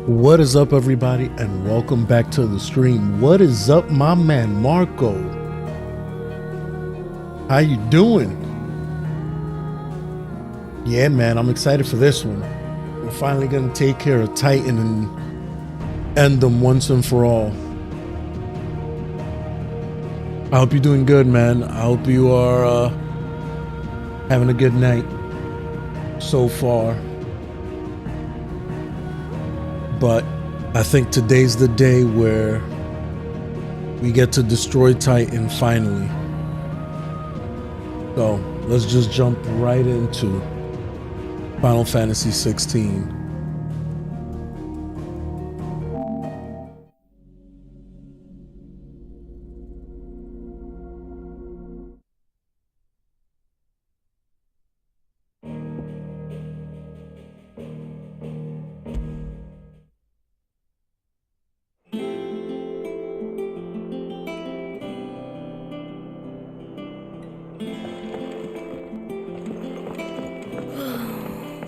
What is up, everybody, and welcome back to the stream. What is up, my man Marco? How you doing? Yeah, man, I'm excited for this one. We're finally gonna take care of Titan and end them once and for all. I hope you're doing good, man. I hope you are having a good night so far. But I think today's the day where we get to destroy Titan finally. So let's just jump right into Final Fantasy 16.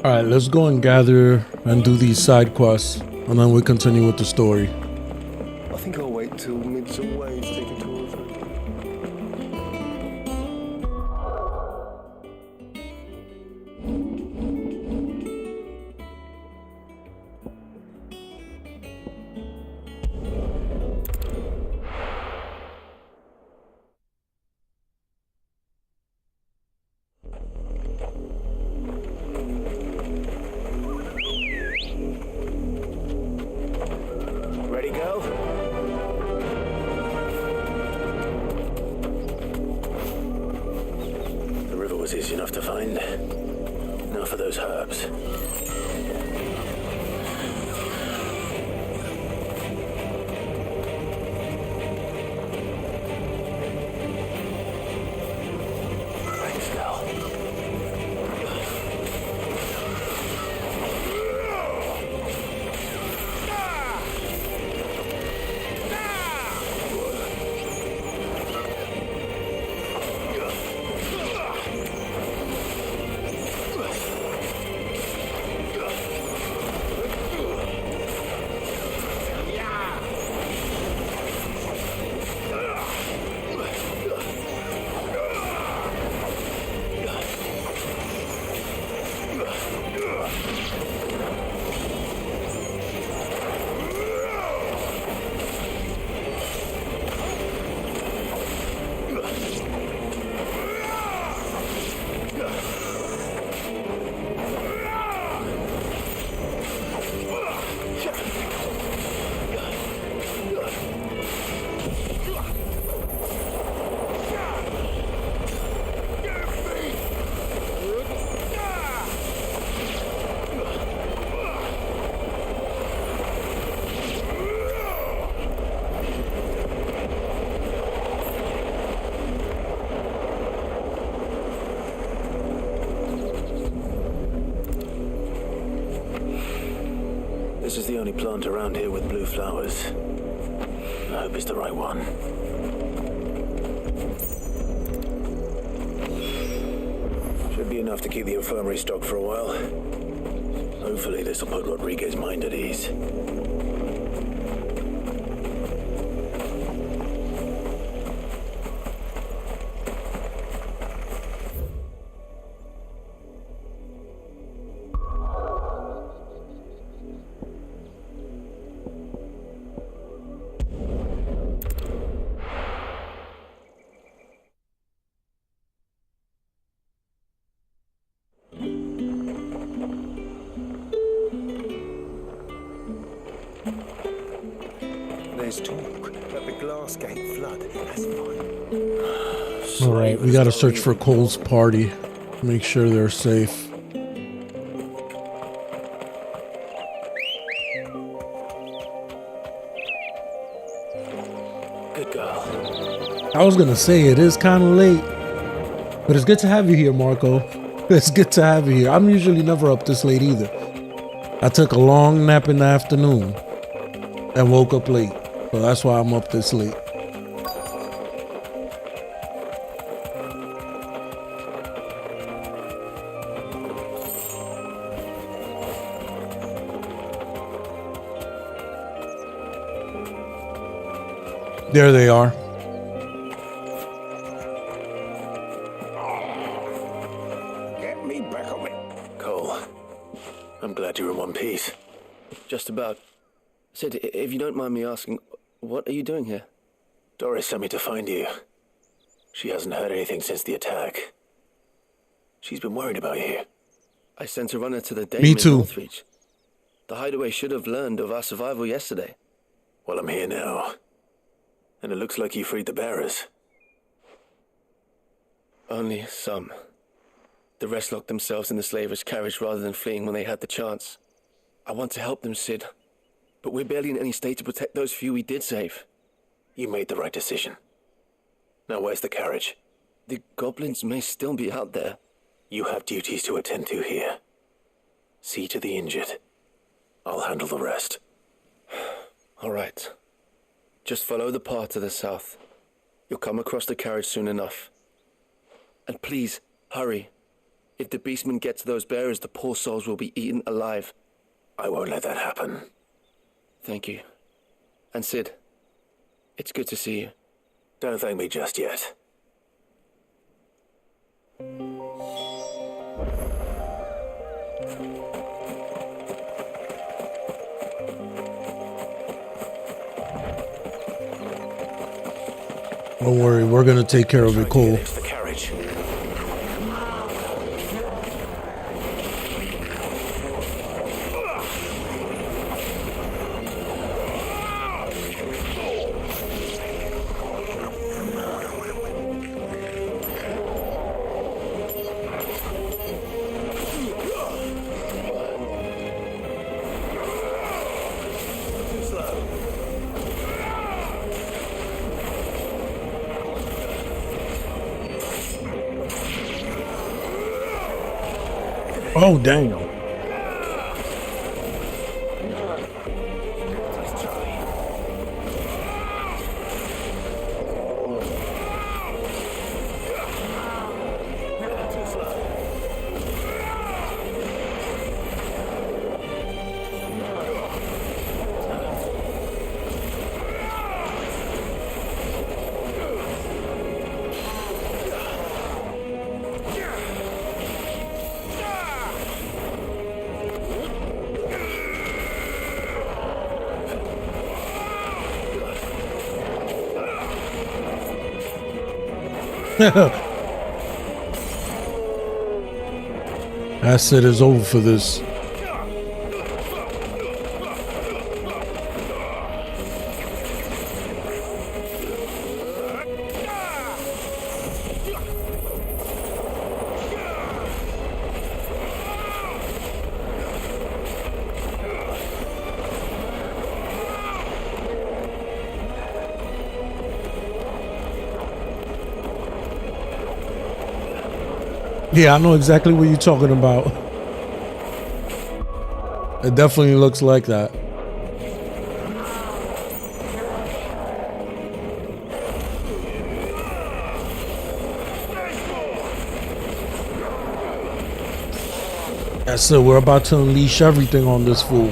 All right, let's go and gather and do these side quests, and then we continue with the story. I think I'll wait till mid's away to take a tour of her. Ready, go? The river was easy enough to find. Now for those herbs. Thanks, Cal. This is the only plant around here with blue flowers. I hope it's the right one. Should be enough to keep the infirmary stocked for a while. Hopefully this will put Rodriguez's mind at ease. There's talk that the Glass Gate flood has finally... All right, we gotta search for Cole's party, make sure they're safe. Good girl. I was gonna say it is kind of late, but it's good to have you here, Marco. It's good to have you here. I'm usually never up this late either. I took a long nap in the afternoon and woke up late, so that's why I'm up this late. There they are. Get me back on me. Cole, I'm glad you're in one piece. Just about. Sid, if you don't mind me asking, what are you doing here? Doris sent me to find you. She hasn't heard anything since the attack. She's been worried about you. I sent a runner to the dam Me in too. Northreach. The hideaway should have learned of our survival yesterday. Well, I'm here now. And it looks like you freed the bearers. Only some. The rest locked themselves in the slaver's carriage rather than fleeing when they had the chance. I want to help them, Sid. But we're barely in any state to protect those few we did save. You made the right decision. Now where's the carriage? The goblins may still be out there. You have duties to attend to here. See to the injured. I'll handle the rest. All right. Just follow the path to the south. You'll come across the carriage soon enough. And please, hurry. If the beastmen get to those bearers, the poor souls will be eaten alive. I won't let that happen. Thank you. And Sid, it's good to see you. Don't thank me just yet. Don't worry, we're gonna take care of it, Cole. It's the carriage. Oh, damn. That's it, is over for this. Yeah, I know exactly what you're talking about. It definitely looks like that. That's it, we're about to unleash everything on this fool.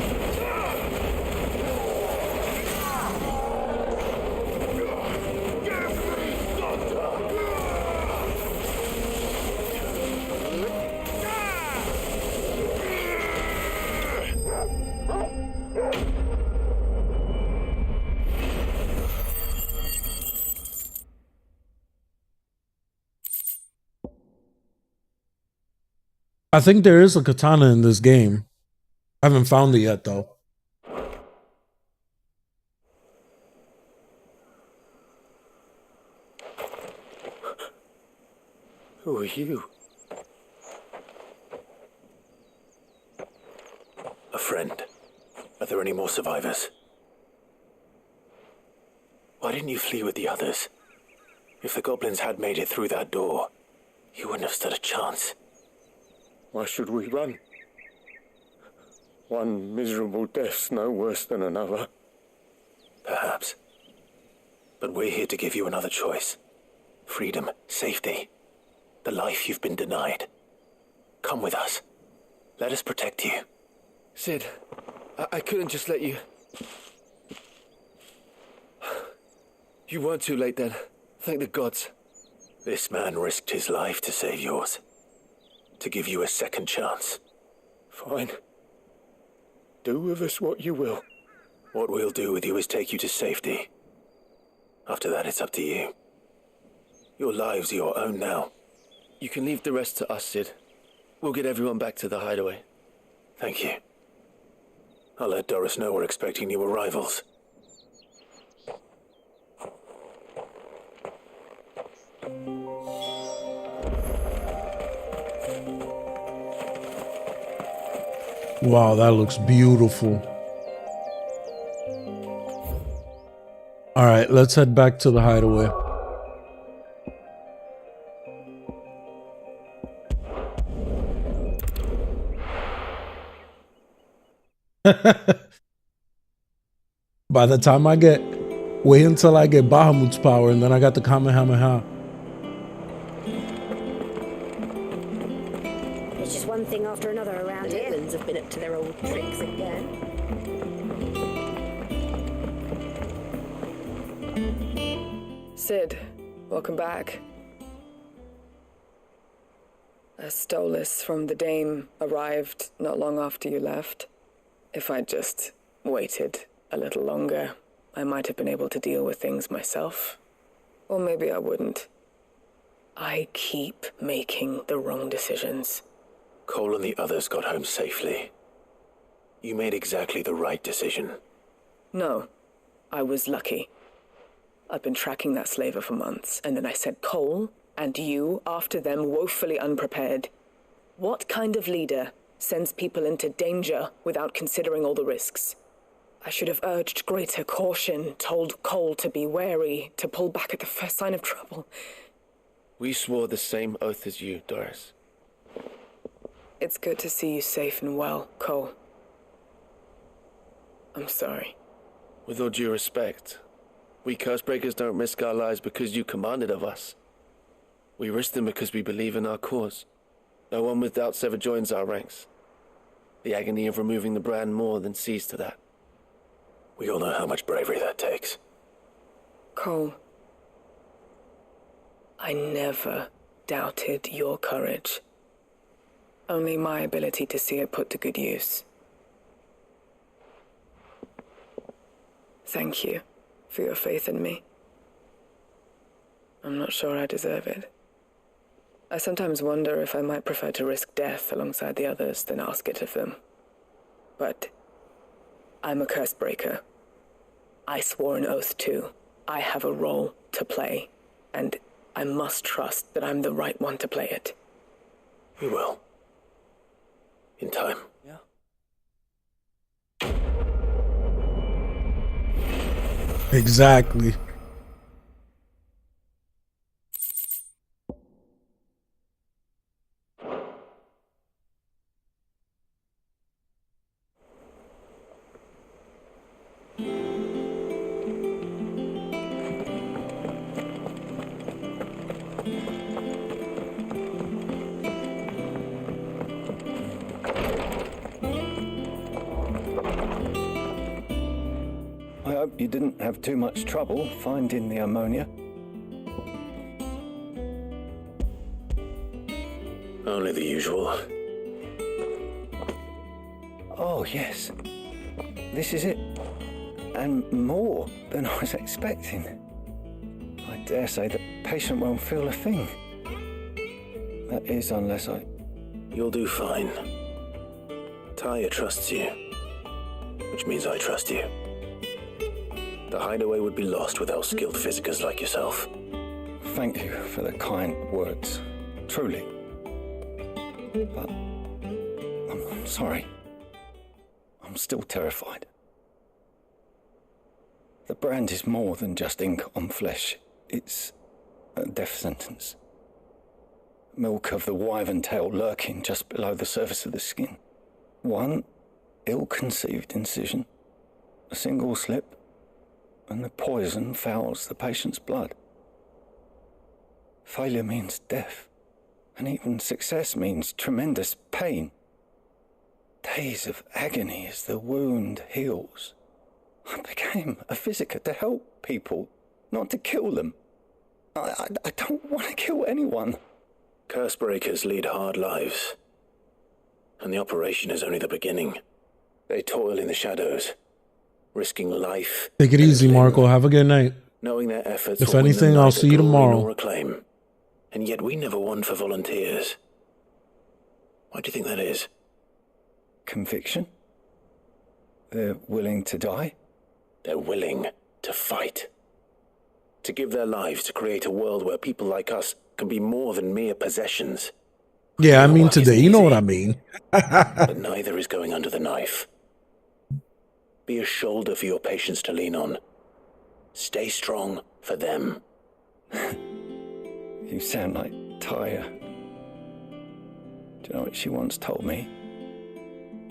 I think there is a katana in this game. I haven't found it yet, though. Who are you? A friend. Are there any more survivors? Why didn't you flee with the others? If the goblins had made it through that door, you wouldn't have stood a chance. Why should we run? One miserable death's no worse than another. Perhaps. But we're here to give you another choice. Freedom, safety, the life you've been denied. Come with us. Let us protect you. You weren't too late then. Thank the gods. This man risked his life to save yours. To give you a second chance. Fine. Do with us what you will. What we'll do with you is take you to safety. After that, it's up to you. Your lives are your own now. You can leave the rest to us, Sid. We'll get everyone back to the hideaway. Thank you. I'll let Doris know we're expecting new arrivals. Wow, that looks beautiful. All right, let's head back to the hideaway. By the time wait until I get Bahamut's power, and then I got the Kamehameha. It's just one thing after another around here. The Itlands have been up to their old tricks again. Sid, welcome back. A Stolas from the Dame arrived not long after you left. If I'd just waited a little longer, I might have been able to deal with things myself. Or maybe I wouldn't. I keep making the wrong decisions. Cole and the others got home safely. You made exactly the right decision. No, I was lucky. I've been tracking that slaver for months, and then I sent Cole and you after them woefully unprepared. What kind of leader sends people into danger without considering all the risks? I should have urged greater caution, told Cole to be wary, to pull back at the first sign of trouble. We swore the same oath as you, Doris. It's good to see you safe and well, Cole. I'm sorry. With all due respect, we Cursebreakers don't risk our lives because you commanded of us. We risk them because we believe in our cause. No one with doubts ever joins our ranks. The agony of removing the brand more than sees to that. We all know how much bravery that takes. Cole, I never doubted your courage. Only my ability to see it put to good use. Thank you for your faith in me. I'm not sure I deserve it. I sometimes wonder if I might prefer to risk death alongside the others than ask it of them. But I'm a curse breaker. I swore an oath too. I have a role to play, and I must trust that I'm the right one to play it. You will. In time. Yeah. Exactly. I hope you didn't have too much trouble finding the ammonia. Only the usual. Oh, yes. This is it. And more than I was expecting. I dare say the patient won't feel a thing. That is, unless I... You'll do fine. Talia trusts you, which means I trust you. The hideaway would be lost without skilled physicers like yourself. Thank you for the kind words. Truly. But I'm sorry. I'm still terrified. The brand is more than just ink on flesh. It's a death sentence. Milk of the wyvern tail lurking just below the surface of the skin. One ill-conceived incision, a single slip, and the poison fouls the patient's blood. Failure means death, and even success means tremendous pain. Days of agony as the wound heals. I became a physicker to help people, not to kill them. I don't want to kill anyone. Cursebreakers lead hard lives. And the operation is only the beginning. They toil in the shadows, risking life. Take it easy, Marco. Have a good night. Knowing their efforts If will win anything, them I'll neither see you glory tomorrow. nor acclaim. And yet we never won for volunteers. Why do you think that is? Conviction? They're willing to die? They're willing to fight. To give their lives to create a world where people like us can be more than mere possessions. Yeah, I mean Work today. isn't You know what easy, I mean. but neither is going under the knife. Be a shoulder for your patients to lean on. Stay strong for them. You sound like Tyre. Do you know what she once told me?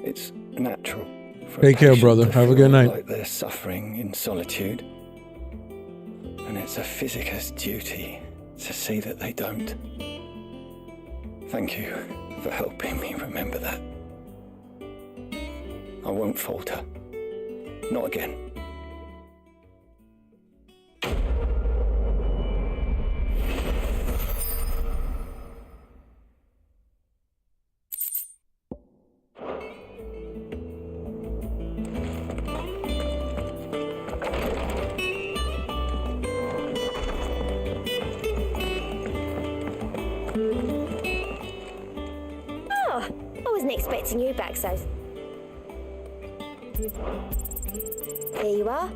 It's natural for Take a care, patient brother. to Have a feel good night. like they're suffering in solitude. And it's a physicist's duty to see that they don't. Thank you for helping me remember that. I won't falter. Not again. Oh, I wasn't expecting you back so. Here you are.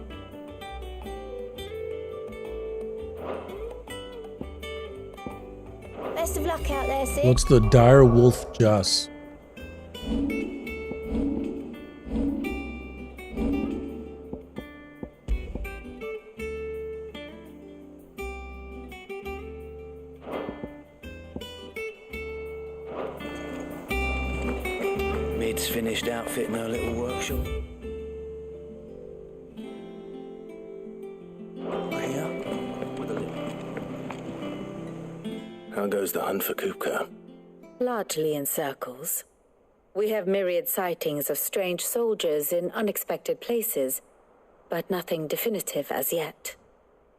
Best of luck out there, Sid. What's the dire wolf just? Mid's finished outfitting her little workshop. How goes the hunt for Kupka? Largely in circles. We have myriad sightings of strange soldiers in unexpected places, but nothing definitive as yet.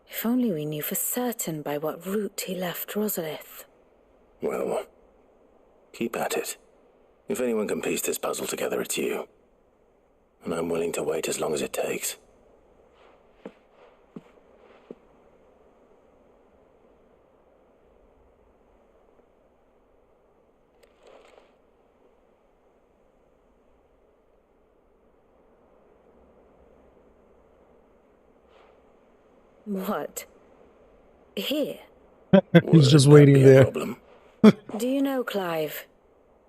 If only we knew for certain by what route he left Rosalith. Well, keep at it. If anyone can piece this puzzle together, it's you. And I'm willing to wait as long as it takes. What? Here? He's just Would that waiting be a there. problem? Do you know, Clive?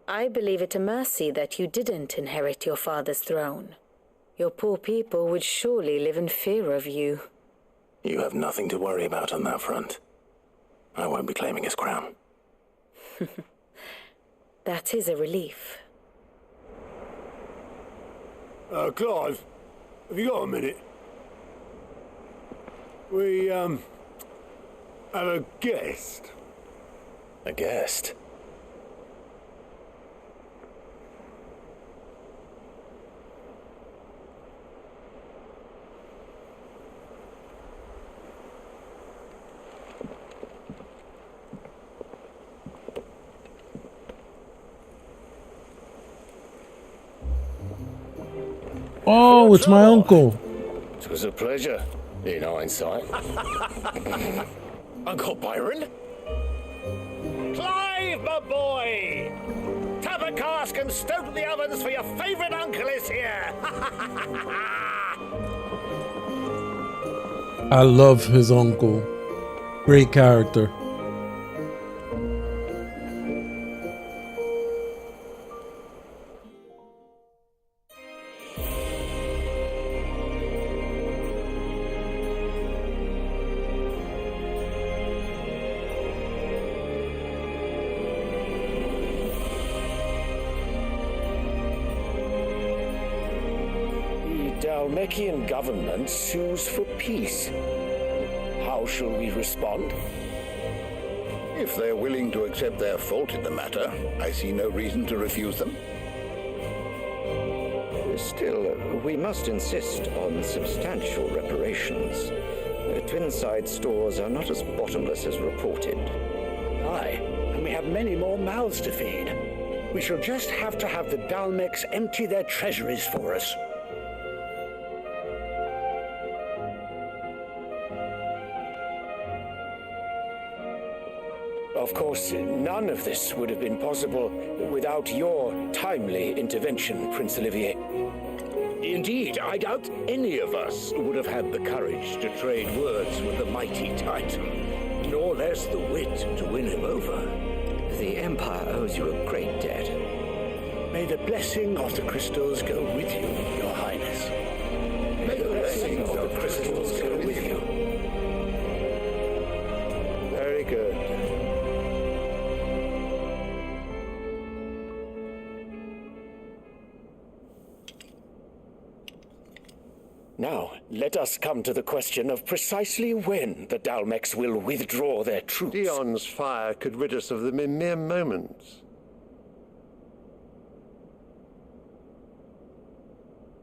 I believe it a mercy that you didn't inherit your father's throne. Your poor people would surely live in fear of you. You have nothing to worry about on that front. I won't be claiming his crown. That is a relief. Clive, have you got a minute? We, have a guest. A guest? Oh, it's my uncle. It was a pleasure, in hindsight. Uncle Byron? Clive, my boy! Tap a cask and stoke the ovens, for your favourite uncle is here! I love his uncle. Great character. The Dalmekian government sues for peace. How shall we respond? If they're willing to accept their fault in the matter, I see no reason to refuse them. Still, we must insist on substantial reparations. The Twinside stores are not as bottomless as reported. Aye, and we have many more mouths to feed. We shall just have to have the Dalmex empty their treasuries for us. Of course, none of this would have been possible without your timely intervention, Prince Olivier. Indeed, I doubt any of us would have had the courage to trade words with the mighty Titan, nor less the wit to win him over. The Empire owes you a great debt. May the blessing of the crystals go with you, Your Highness. May the blessing of the crystals go with you. Very good. Now, let us come to the question of precisely when the Dalmex will withdraw their troops. Dion's fire could rid us of them in mere moments.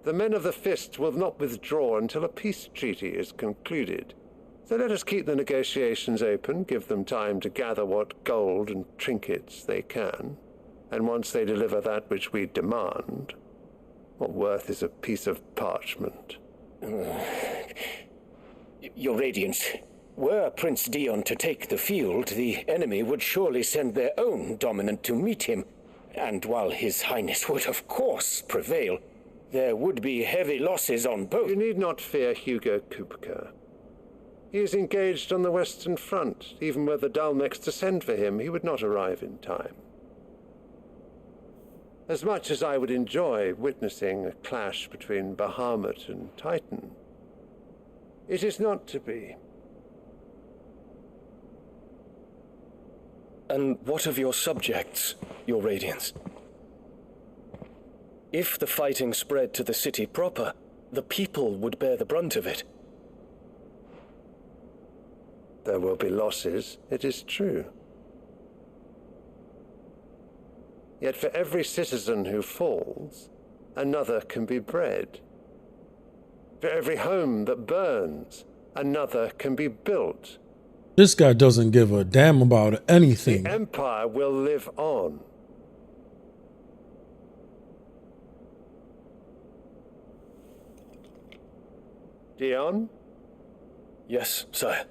The men of the Fist will not withdraw until a peace treaty is concluded. So let us keep the negotiations open, give them time to gather what gold and trinkets they can, and once they deliver that which we demand, what worth is a piece of parchment? Your Radiance, were Prince Dion to take the field, the enemy would surely send their own dominant to meet him. And while His Highness would of course prevail, there would be heavy losses on both. You need not fear Hugo Kupka. He is engaged on the Western Front. Even were the Dalmex to send for him, he would not arrive in time. As much as I would enjoy witnessing a clash between Bahamut and Titan, it is not to be. And what of your subjects, Your Radiance? If the fighting spread to the city proper, the people would bear the brunt of it. There will be losses, it is true. Yet for every citizen who falls, another can be bred. For every home that burns, another can be built. This guy doesn't give a damn about anything. The Empire will live on. Dion? Yes, sire.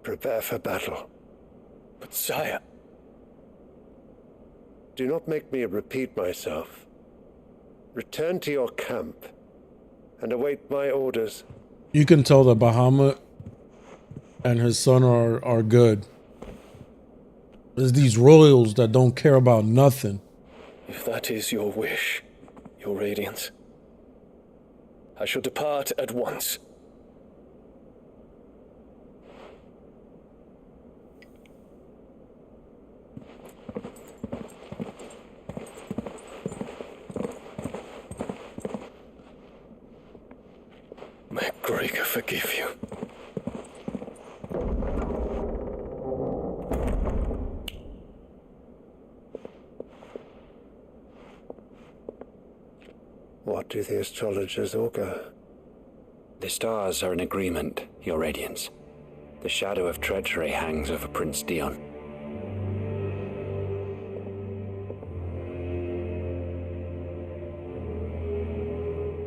Prepare for battle. But sire... Do not make me repeat myself. Return to your camp and await my orders. You can tell that Bahamut and his son are good. There's these royals that don't care about nothing. If that is your wish, Your Radiance, I shall depart at once. May Gregor forgive you. What do the astrologers augur? The stars are in agreement, Your Radiance. The shadow of treachery hangs over Prince Dion.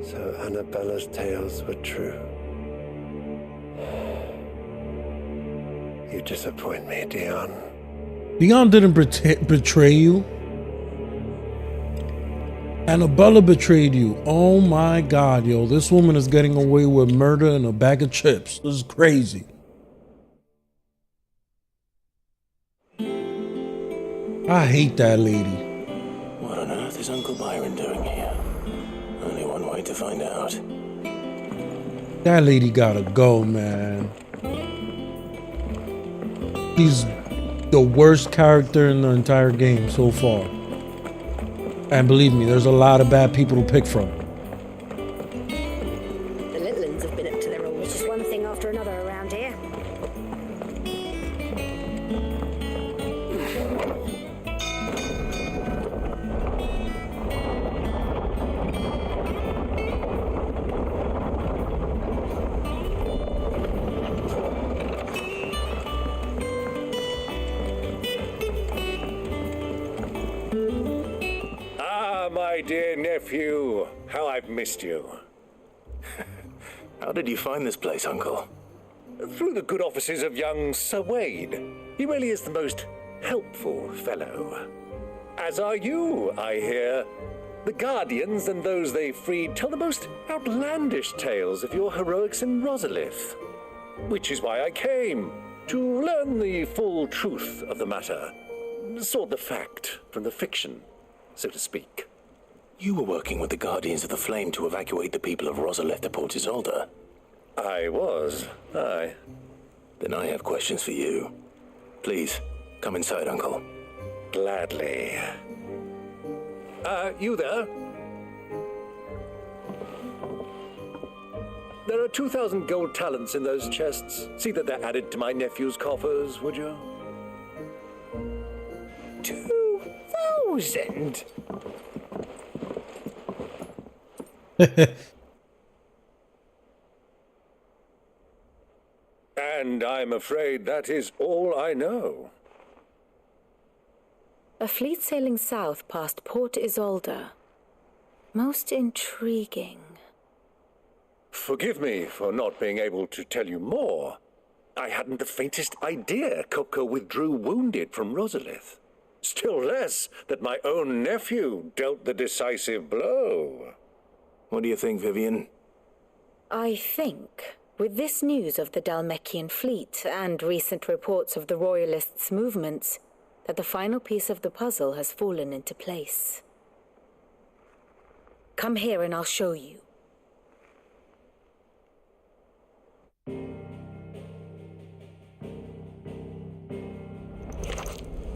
So Annabella's tales were true. You disappoint me, Dion. Dion didn't betray you. Annabella betrayed you. Oh my God, yo. This woman is getting away with murder and a bag of chips. This is crazy. I hate that lady. What on earth is Uncle Byron doing here? Only one way to find out. That lady gotta go, man. She's the worst character in the entire game so far. And believe me, there's a lot of bad people to pick from. The Littlands have been up to their old. It's just one thing after another around here. My dear nephew, how I've missed you. How did you find this place, Uncle? Through the good offices of young Sir Wade. He really is the most helpful fellow. As are you, I hear. The Guardians and those they freed tell the most outlandish tales of your heroics in Rosalith. Which is why I came, to learn the full truth of the matter. Sort the fact from the fiction, so to speak. You were working with the Guardians of the Flame to evacuate the people of Rosalith to Port Isolde. I was, aye. Then I have questions for you. Please, come inside, Uncle. Gladly. You there? There are 2,000 gold talents in those chests. See that they're added to my nephew's coffers, would you? 2,000? And I'm afraid that is all I know. A fleet sailing south past Port Isolde. Most intriguing. Forgive me for not being able to tell you more. I hadn't the faintest idea Kupka withdrew wounded from Rosalith. Still less that my own nephew dealt the decisive blow. What do you think, Vivian? I think, with this news of the Dhalmekian fleet and recent reports of the Royalists' movements, that the final piece of the puzzle has fallen into place. Come here and I'll show you.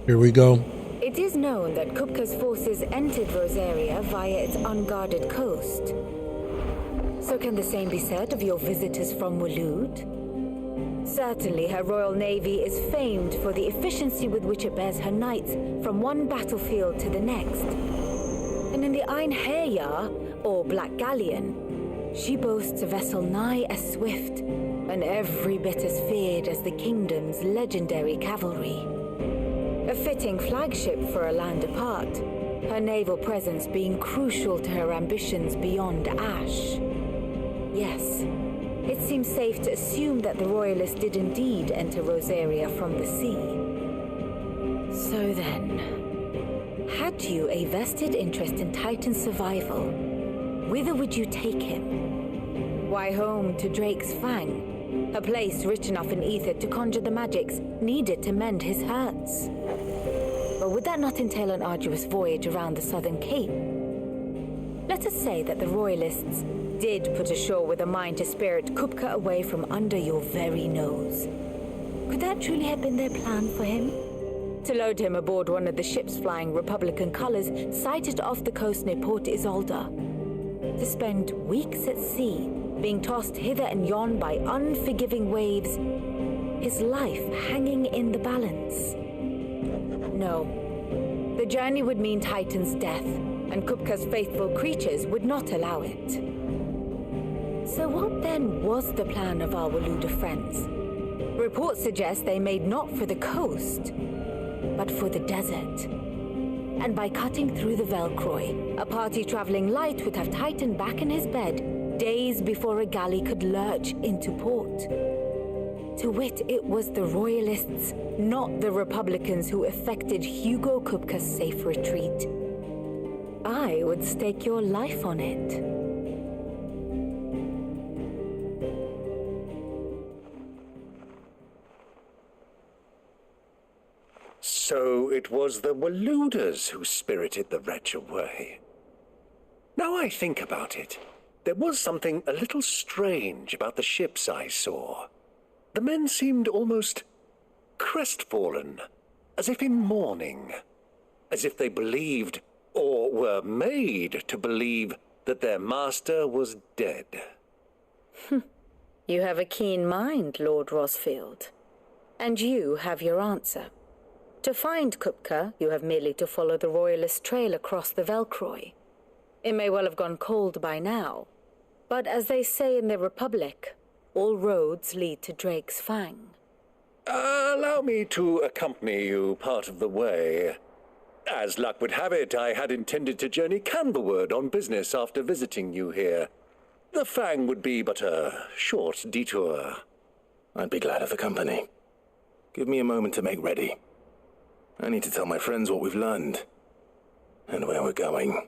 Here we go. It is known that Kupka's forces entered Rosaria via its unguarded coast. So can the same be said of your visitors from Waloed? Certainly her Royal Navy is famed for the efficiency with which it bears her knights from one battlefield to the next. And in the Ein Heya, or Black Galleon, she boasts a vessel nigh as swift and every bit as feared as the kingdom's legendary cavalry. A fitting flagship for a land apart, her naval presence being crucial to her ambitions beyond Ash. Yes, it seems safe to assume that the Royalists did indeed enter Rosaria from the sea. So then, had you a vested interest in Titan's survival, whither would you take him? Why, home to Drake's Fang, a place rich enough in ether to conjure the magics needed to mend his hurts. But would that not entail an arduous voyage around the southern cape? Let us say that the Royalists did put ashore with a mind to spirit Kupka away from under your very nose. Could that truly have been their plan for him? To load him aboard one of the ships flying Republican colors sighted off the coast near Port Isolde. To spend weeks at sea, being tossed hither and yon by unforgiving waves, his life hanging in the balance. No. The journey would mean Titan's death, and Kupka's faithful creatures would not allow it. So what then was the plan of our Waluda friends? Reports suggest they made not for the coast, but for the desert. And by cutting through the Velcroy, a party traveling light would have Titan back in his bed days before a galley could lurch into port. To wit, it was the Royalists, not the Republicans, who effected Hugo Kupka's safe retreat. I would stake your life on it. So it was the Waluders who spirited the wretch away. Now I think about it, there was something a little strange about the ships I saw. The men seemed almost crestfallen, as if in mourning, as if they believed, or were made to believe, that their master was dead. You have a keen mind, Lord Rosfield. And you have your answer. To find Kupka, you have merely to follow the Royalist trail across the Velcroy. It may well have gone cold by now, but as they say in the Republic, all roads lead to Drake's Fang. Allow me to accompany you part of the way. As luck would have it, I had intended to journey Camberward on business after visiting you here. The Fang would be but a short detour. I'd be glad of the company. Give me a moment to make ready. I need to tell my friends what we've learned, and where we're going.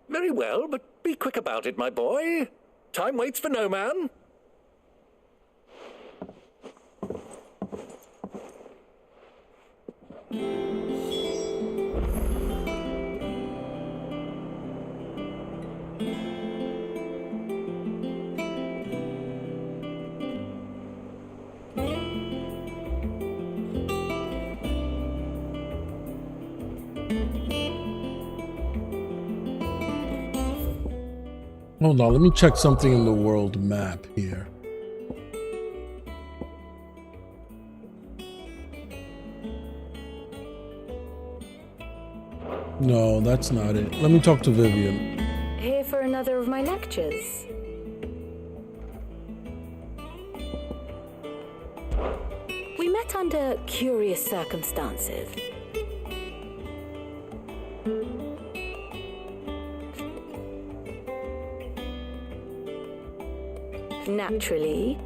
Very well, but be quick about it, my boy. Time waits for no man. Hold on, let me check something in the world map here. No, that's not it. Let me talk to Vivian. Here for another of my lectures. We met under curious circumstances. Naturally.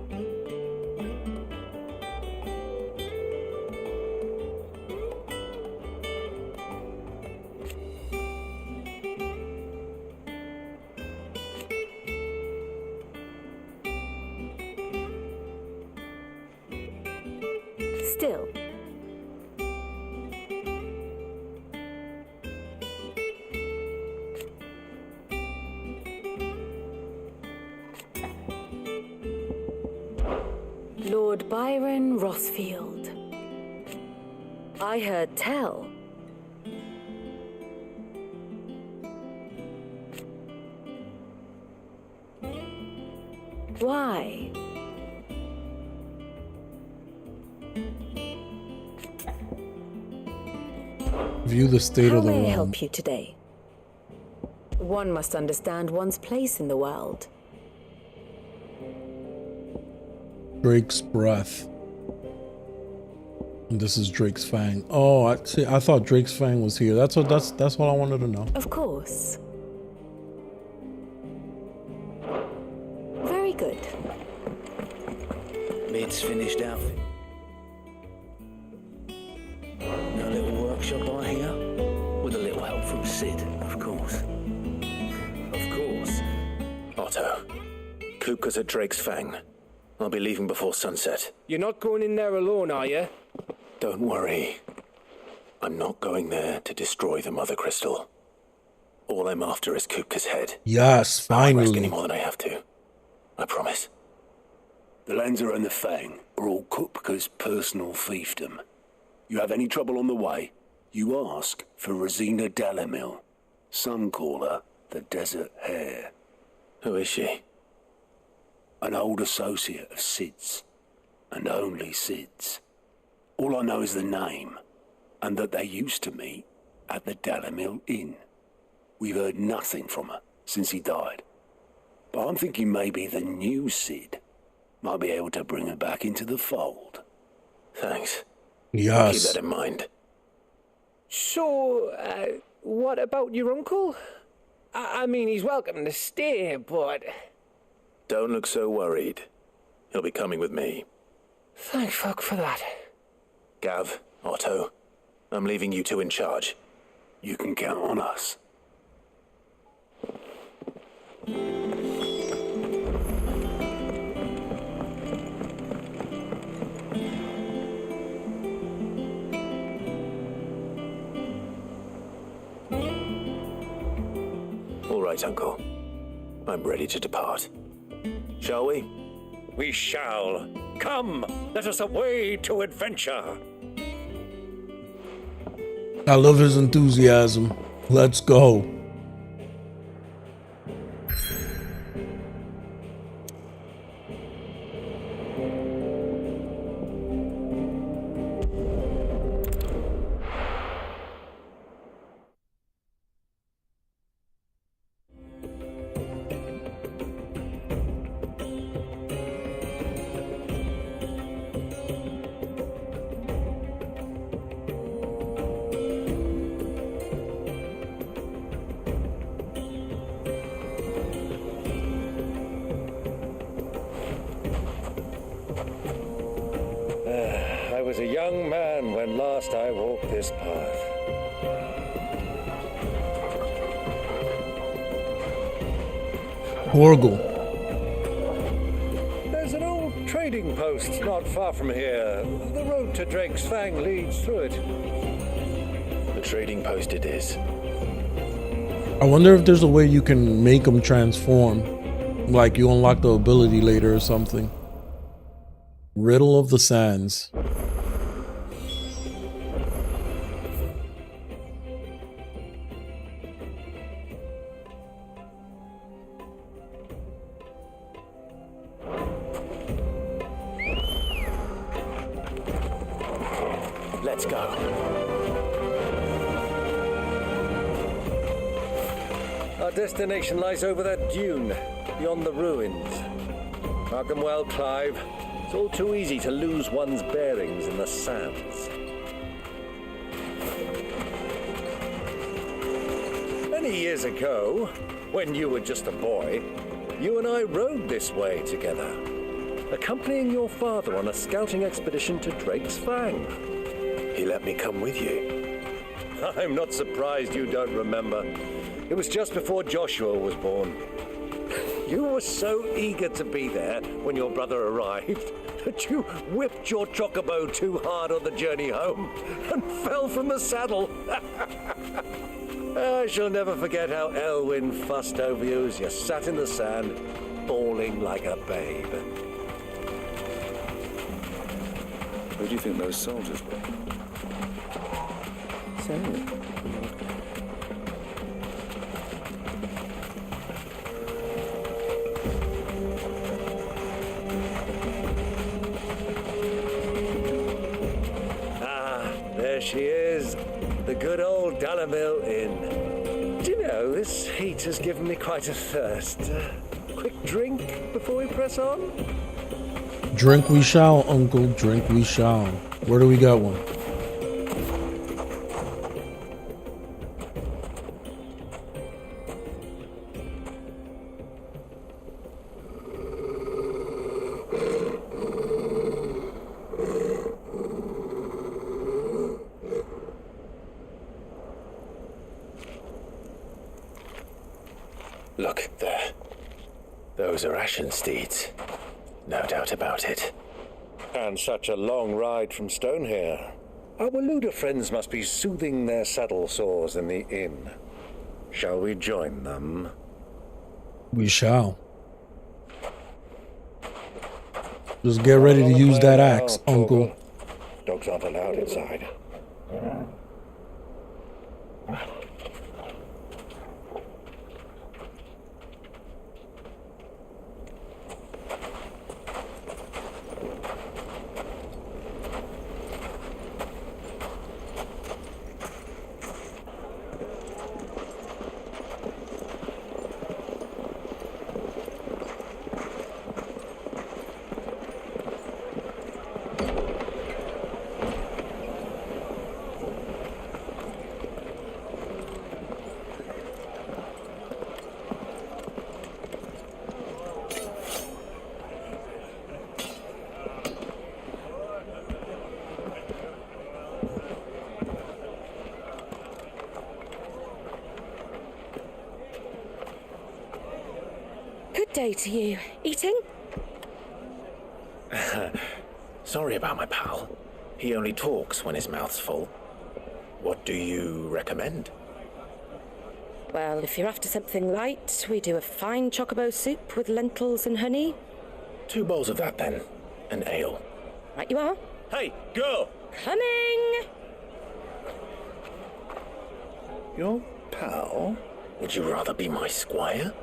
Still. Lord Byron Rosfield. I heard tell. Why? View the state How of the may I realm. help you today? One must understand one's place in the world. Drake's breath. And this is Drake's Fang. Oh, I see. I thought Drake's Fang was here. That's what I wanted to know. Of course. Very good. Mid's finished outfit. No little workshop I hear? With a little help from Sid, of course. Of course. Otto, Kupka's at Drake's Fang. I'll be leaving before sunset. You're not going in there alone, are you? Don't worry. I'm not going there to destroy the Mother Crystal. All I'm after is Kupka's head. Yes, I won't risk finally. any more than I have to. I promise. The Lancer and the Fang are all Kupka's personal fiefdom. You have any trouble on the way, you ask for Rosina Dalamil. Some call her the Desert Hare. Who is she? An old associate of Sid's, and only Sid's. All I know is the name, and that they used to meet at the Dalamil Inn. We've heard nothing from her since he died. But I'm thinking maybe the new Sid might be able to bring her back into the fold. Thanks. Yes. I'll keep that in mind. So, what about your uncle? I mean, he's welcome to stay, but... Don't look so worried. He'll be coming with me. Thank fuck for that. Gav, Otto, I'm leaving you two in charge. You can count on us. All right, Uncle. I'm ready to depart. Shall we? We shall. Come, let us away to adventure. I love his enthusiasm. Let's go. I was a young man when last I walked this path. Horrible. There's an old trading post not far from here. The road to Drake's Fang leads through it. The trading post it is. I wonder if there's a way you can make them transform. Like you unlock the ability later or something. Riddle of the Sands. Let's go. Our destination lies over that dune, beyond the ruins. Mark them well, Clive. It's all too easy to lose one's bearings in the sands. Many years ago, when you were just a boy, you and I rode this way together, accompanying your father on a scouting expedition to Drake's Fang. He let me come with you. I'm not surprised you don't remember. It was just before Joshua was born. You were so eager to be there when your brother arrived that you whipped your chocobo too hard on the journey home and fell from the saddle. I shall never forget how Elwyn fussed over you as you sat in the sand, bawling like a babe. Who do you think those soldiers were? There she is, the good old Dalamil Inn. Do you know, this heat has given me quite a thirst. Quick drink before we press on? Drink we shall, Uncle. Drink we shall. Where do we got one? Look, there. Those are Ashen steeds. No doubt about it. And such a long ride from Stonehere. Our Waluda friends must be soothing their saddle sores in the inn. Shall we join them? We shall. Just get ready to use that axe, Uncle. Dogs aren't allowed inside. day to you. Eating? Sorry about my pal. He only talks when his mouth's full. What do you recommend? Well, if you're after something light, we do a fine chocobo soup with lentils and honey. 2 bowls of that, then. And ale. Right you are. Hey, girl! Coming! Your pal? Would you rather be my squire?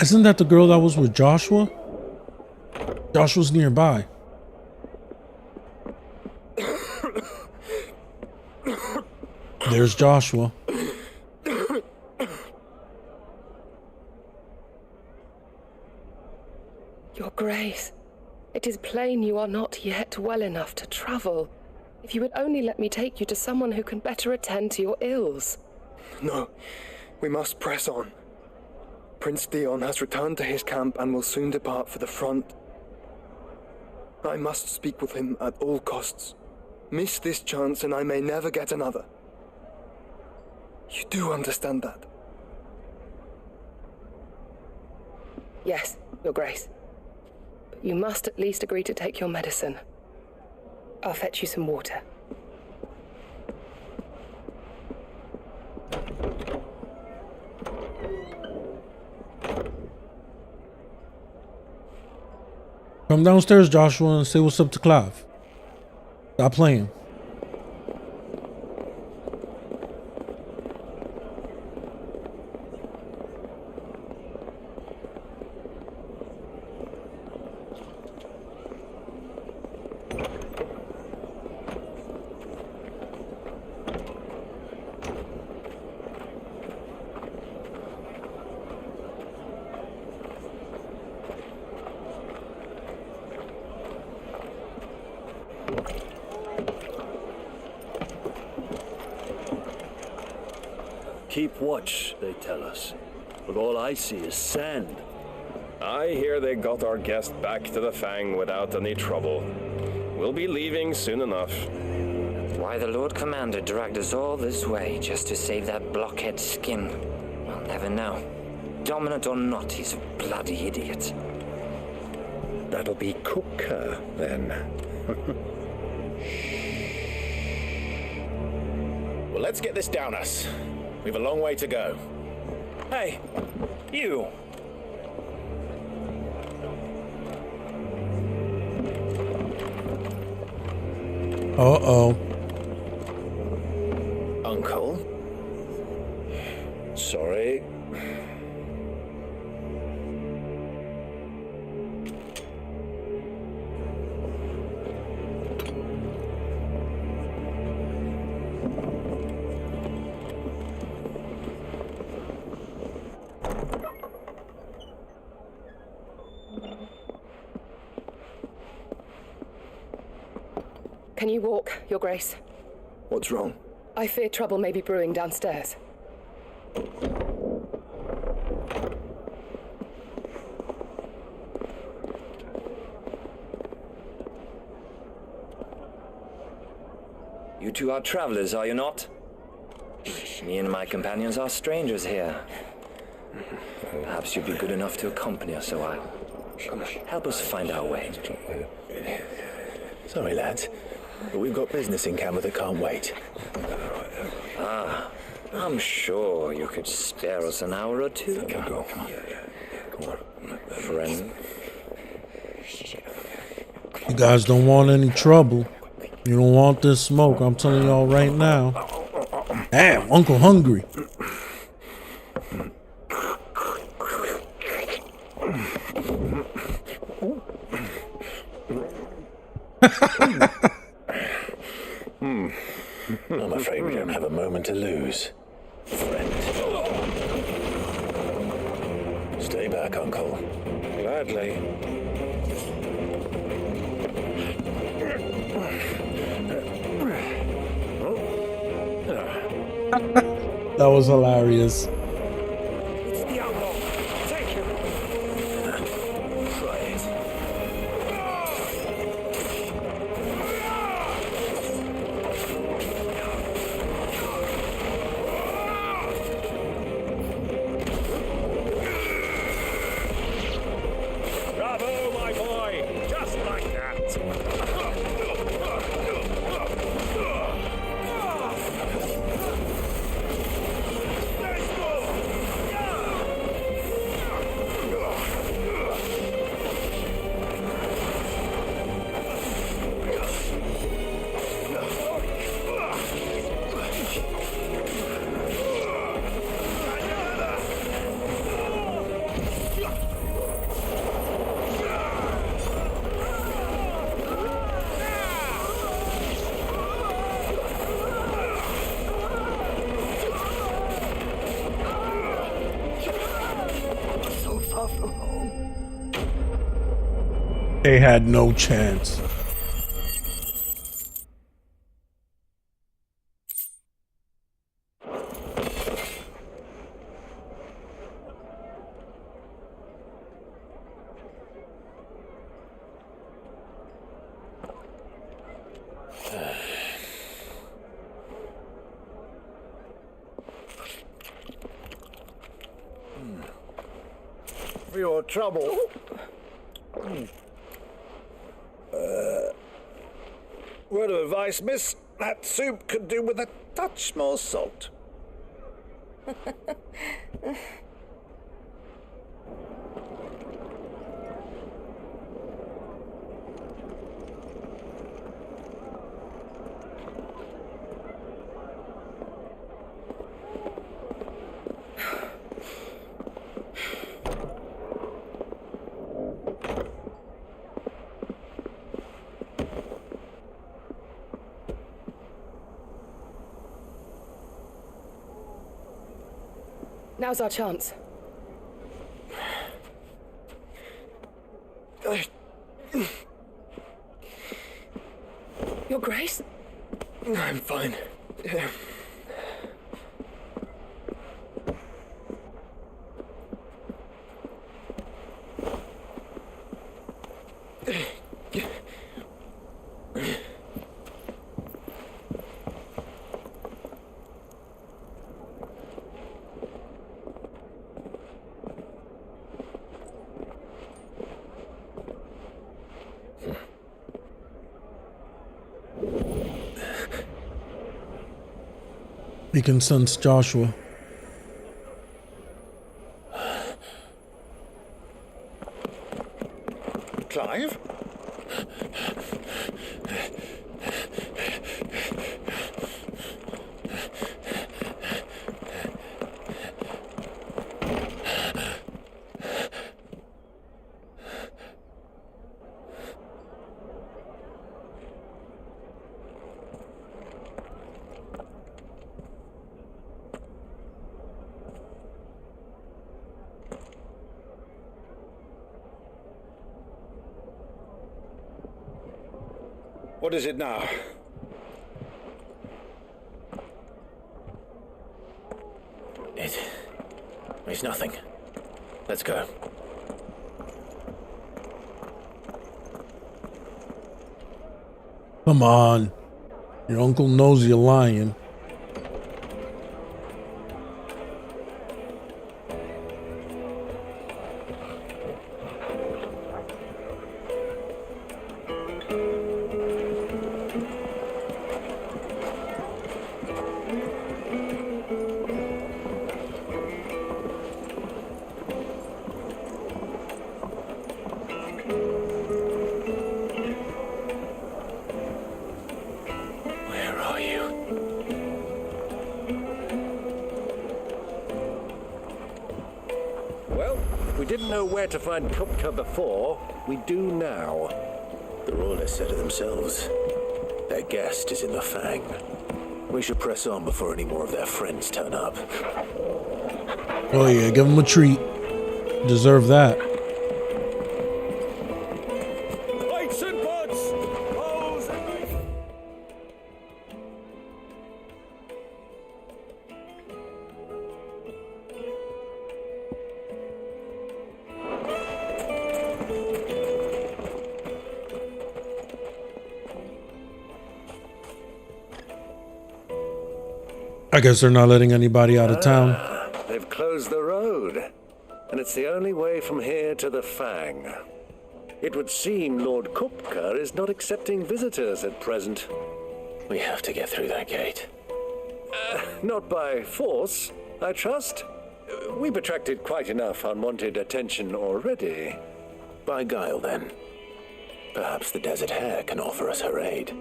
Isn't that the girl that was with Joshua? Joshua's nearby. There's Joshua. Your Grace, it is plain you are not yet well enough to travel. If you would only let me take you to someone who can better attend to your ills. No, we must press on. Prince Dion has returned to his camp and will soon depart for the front. I must speak with him at all costs. Miss this chance and I may never get another. You do understand that? Yes, Your Grace. But you must at least agree to take your medicine. I'll fetch you some water. Come downstairs, Joshua, and say what's up to Clive. Stop playing. Keep watch, they tell us. But all I see is sand. I hear they got our guest back to the Fang without any trouble. We'll be leaving soon enough. Why the Lord Commander dragged us all this way just to save that blockhead Skin, I'll never know. Dominant or not, he's a bloody idiot. That'll be Cooker, then. Well, let's get this down us. We've a long way to go. Hey, you! Uh-oh. Uncle? Sorry. Can you walk, Your Grace? What's wrong? I fear trouble may be brewing downstairs. You two are travelers, are you not? Me and my companions are strangers here. Perhaps you'd be good enough to accompany us a while. Help us find our way. Sorry, lads, but we've got business in camera that can't wait. Ah, I'm sure you could spare us an hour or two. Come on. Friend. You guys don't want any trouble. You don't want this smoke, I'm telling y'all right now. Damn, Uncle hungry. I'm afraid we don't have a moment to lose, friend. Stay back, Uncle. Gladly. That was hilarious. It's the outlaw. Take him. Try it. Bravo, my boy. Just like that. They had no chance. For your trouble. Word of advice, miss. That soup could do with a touch more salt. Now's our chance. Your Grace? I'm fine. We can sense Joshua. Clive? What is it now? It's nothing. Let's go. Come on. Your uncle knows you're lying. To find Kupka before, we do now. The royalists said it themselves. Their guest is in the Fang. We should press on before any more of their friends turn up. Oh yeah, give them a treat. Deserve that. Lights and butts! Hose and knife! I guess they're not letting anybody out of town. They've closed the road, and it's the only way from here to the Fang. It would seem Lord Kupka is not accepting visitors at present. We have to get through that gate. Not by force, I trust. We've attracted quite enough unwanted attention already. By guile, then. Perhaps the Desert Hare can offer us her aid.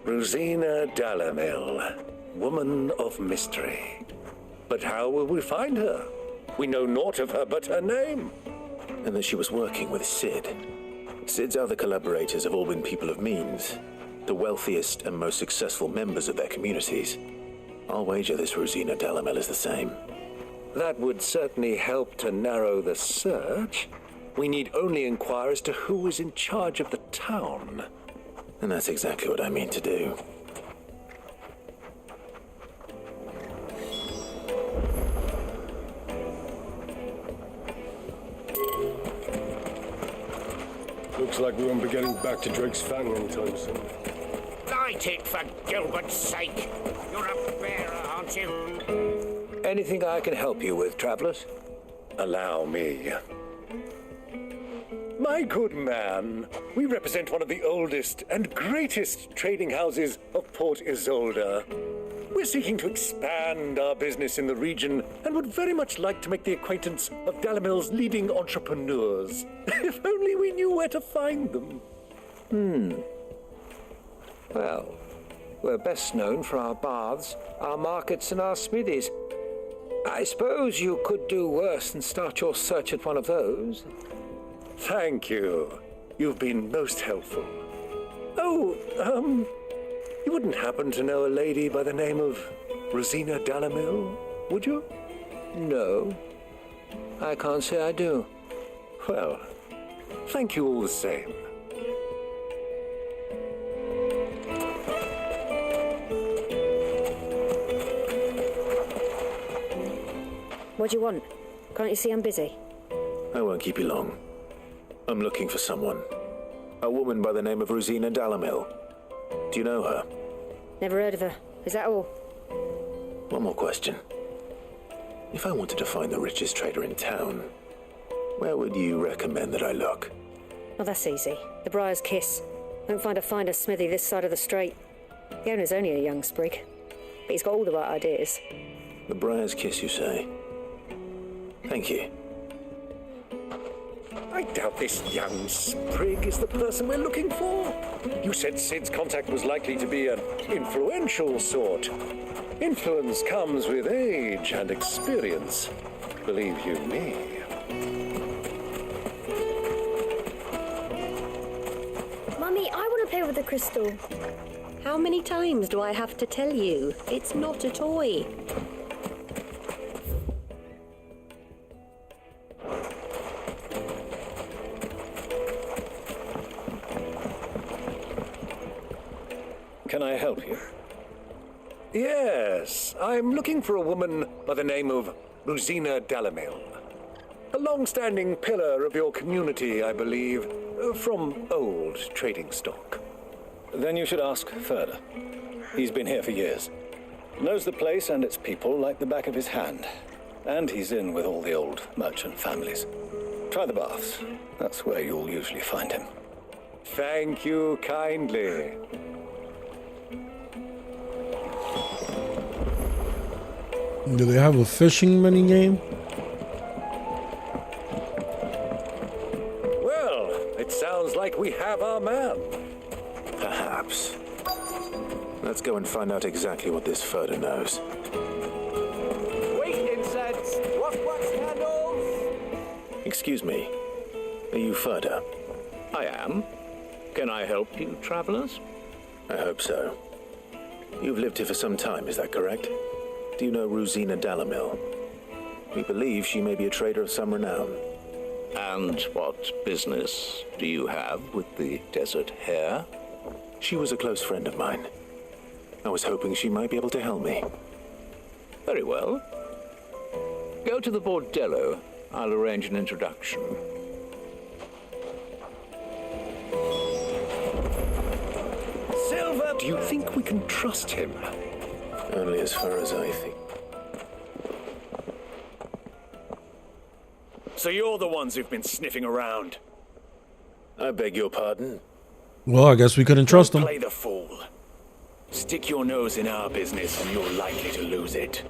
Rosina Dalamil, woman of mystery. But how will we find her? We know naught of her but her name. And that she was working with Sid. Sid's other collaborators have all been people of means, the wealthiest and most successful members of their communities. I'll wager this Rosina Dalamil is the same. That would certainly help to narrow the search. We need only inquire as to who is in charge of the town. And that's exactly what I mean to do. Looks like we won't be getting back to Drake's Fang anytime soon. Light it, for Gilbert's sake. You're a bearer, aren't you? Anything I can help you with, travelers? Allow me. My good man, we represent one of the oldest and greatest trading houses of Port Isolde. We're seeking to expand our business in the region and would very much like to make the acquaintance of Dalamil's leading entrepreneurs. If only we knew where to find them. Well, we're best known for our baths, our markets, and our smithies. I suppose you could do worse than start your search at one of those. Thank you. You've been most helpful. Oh, you wouldn't happen to know a lady by the name of Rosina Dalamil, would you? No, I can't say I do. Well, thank you all the same. What do you want? Can't you see I'm busy? I won't keep you long. I'm looking for someone. A woman by the name of Rosina Dalamil. Do you know her? Never heard of her. Is that all? One more question. If I wanted to find the richest trader in town, where would you recommend that I look? Well, that's easy. The Briar's Kiss. Won't find a finer smithy this side of the strait. The owner's only a young sprig, but he's got all the right ideas. The Briar's Kiss, you say? Thank you. I doubt this young sprig is the person we're looking for. You said Sid's contact was likely to be an influential sort. Influence comes with age and experience, believe you me. Mummy, I want to play with the crystal. How many times do I have to tell you? It's not a toy. Can I help you? Yes, I'm looking for a woman by the name of Rosina Dalamil. A long-standing pillar of your community, I believe, from old trading stock. Then you should ask further. He's been here for years. Knows the place and its people like the back of his hand. And he's in with all the old merchant families. Try the baths. That's where you'll usually find him. Thank you kindly. Do they have a fishing mini game? Well, it sounds like we have our man. Perhaps. Let's go and find out exactly what this Furder knows. Wait, incense! Wax candles! Excuse me. Are you Furder? I am. Can I help you, travelers? I hope so. You've lived here for some time, is that correct? Do you know Rosina Dalamil? We believe she may be a trader of some renown. And what business do you have with the desert hare? She was a close friend of mine. I was hoping she might be able to help me. Very well. Go to the bordello. I'll arrange an introduction. Silver, do you think we can trust him? Only as far as I think. So you're the ones who've been sniffing around? I beg your pardon? Well, I guess we couldn't trust him. Play the fool. Stick your nose in our business and you're likely to lose it.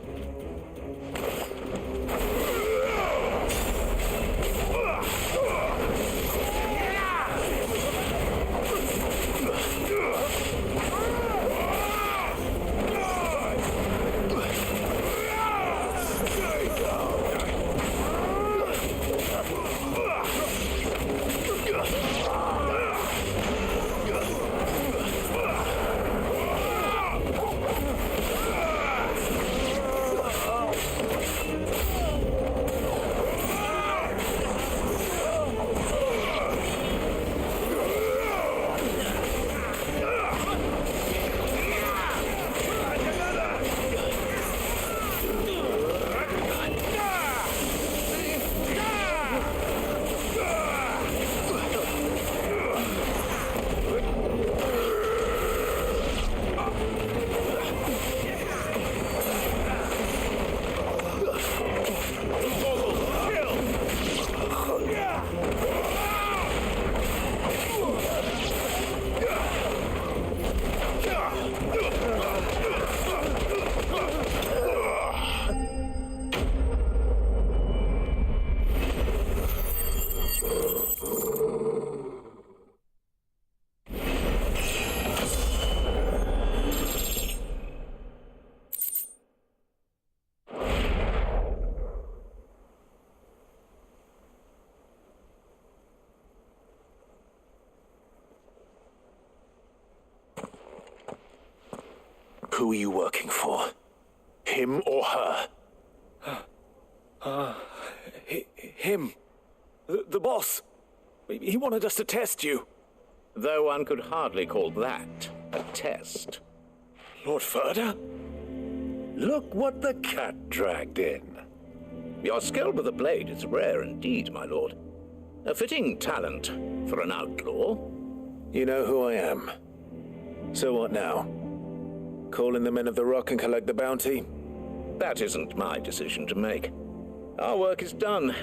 Who are you working for? Him or her? Him. The boss. He wanted us to test you. Though one could hardly call that a test. Lord Furder? Look what the cat dragged in. Your skill with the blade is rare indeed, my lord. A fitting talent for an outlaw. You know who I am. So what now? Call in the men of the Rock and collect the bounty? That isn't my decision to make. Our work is done.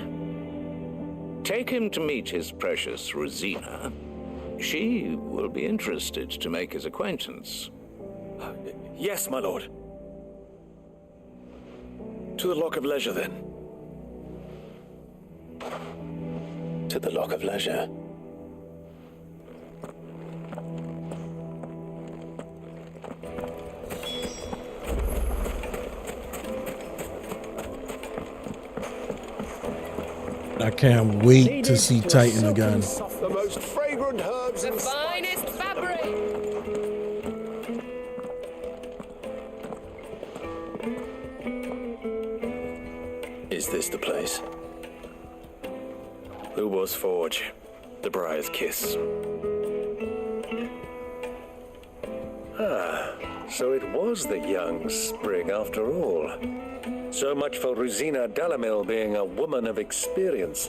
Take him to meet his precious Rosina. She will be interested to make his acquaintance. Yes, my lord. To the Lock of Leisure, then. To the Lock of Leisure. I can't wait to see Titan again. The most fragrant herbs the finest fabric. Is this the place? Ubor's Forge. The Briar's Kiss. Ah, so it was the young sprig after all. So much for Rosina Dalamil being a woman of experience.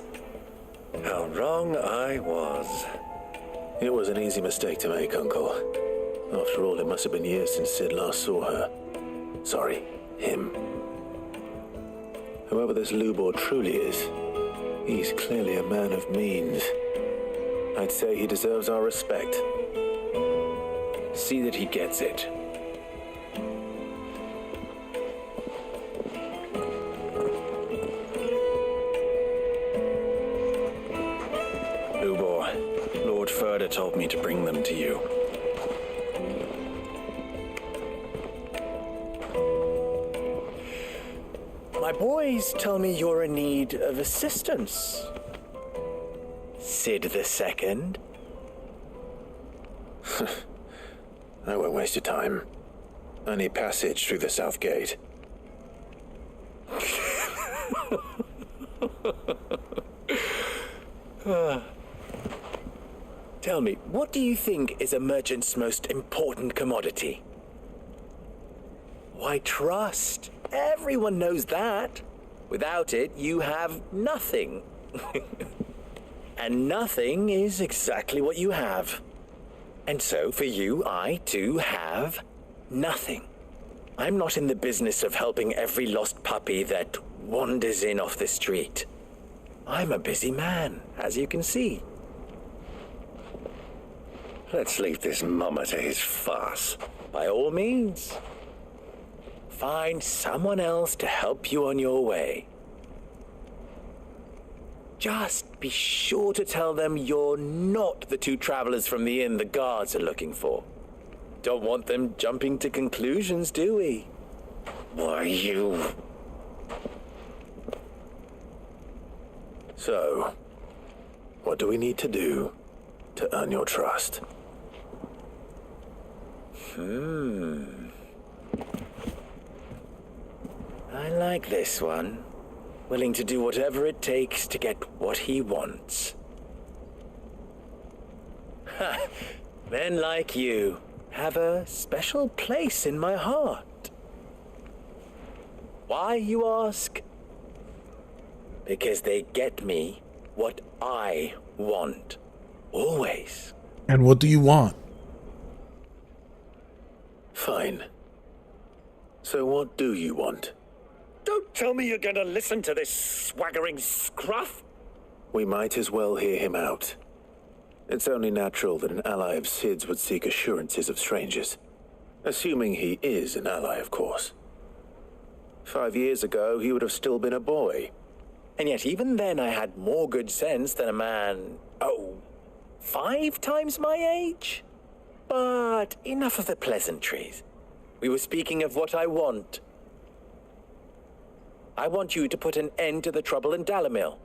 How wrong I was. It was an easy mistake to make, Uncle. After all, it must have been years since Sid last saw her. Sorry, him. Whoever this Lubor truly is, he's clearly a man of means. I'd say he deserves our respect. See that he gets it. Lubor, Lord Furder told me to bring them to you. My boys tell me you're in need of assistance. Sid the Second. I won't waste your time. I need passage through the south gate. Tell me, what do you think is a merchant's most important commodity? Why, trust. Everyone knows that. Without it, you have nothing. And nothing is exactly what you have. And so, for you, I, too, have nothing. I'm not in the business of helping every lost puppy that wanders in off the street. I'm a busy man, as you can see. Let's leave this mummer to his farce. By all means. Find someone else to help you on your way. Just be sure to tell them you're not the two travelers from the inn the guards are looking for. Don't want them jumping to conclusions, do we? Why, you... So, what do we need to do to earn your trust? I like this one. Willing to do whatever it takes to get what he wants. Ha! Men like you have a special place in my heart. Why, you ask? Because they get me what I want. Always. And what do you want? Fine. So what do you want? Don't tell me you're going to listen to this swaggering scruff. We might as well hear him out. It's only natural that an ally of Sid's would seek assurances of strangers. Assuming he is an ally, of course. 5 years ago, he would have still been a boy. And yet even then I had more good sense than a man, 5 times my age? But enough of the pleasantries. We were speaking of what I want. I want you to put an end to the trouble in Dalamil.